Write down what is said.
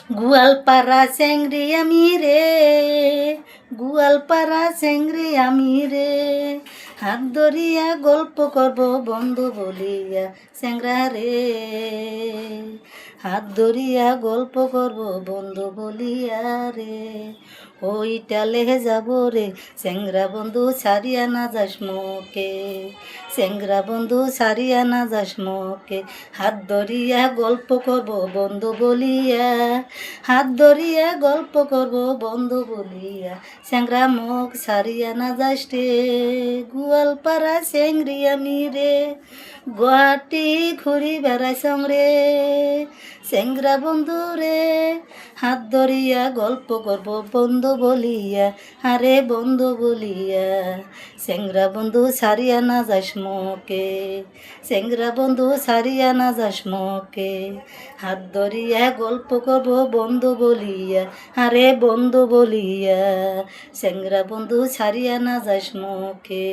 গোয়ালপাড়া চেংড়ি আমি রে, গোয়ালপাড়া চেংড়ি আমি রে, হাত ধরিয়া গল্প করব বন্ধু বলিয়া চেংরা রে, হাত ধরিয়া গল্প করব বন্ধু বলিয়া রে, ওইটালে যাব রে চেংরা বন্ধু ছাড়িয়া না যাস মোকে, চেংরা বন্ধু ছাড়িয়া না যাস মোকে, হাত ধরিয়া গল্প করব বন্ধু বলিয়া, হাত ধরিয়া গল্প করব বন্ধু বলিয়া, চেংরা মুখ ছাড়িয়া না যাস রে, গোয়ালপাড়া চেংড়ি আমি রে, গুয়াহাটি ঘুরি বেড়াইছং রে, চেংরা বন্ধু রে, হাত ধরিয়া গল্প করব বন্ধু বলিয়া, আরে বন্ধু বলিয়া, চেংরা বন্ধু ছাড়িয়া না যাস মোকে, চেংরা বন্ধু ছাড়িয়া না যাস মোকে, হাত ধরিয়া গল্প করব বন্ধু বলিয়া, আরে বন্ধু বলিয়া, চেংরা বন্ধু ছাড়িয়া না যাস মোকে।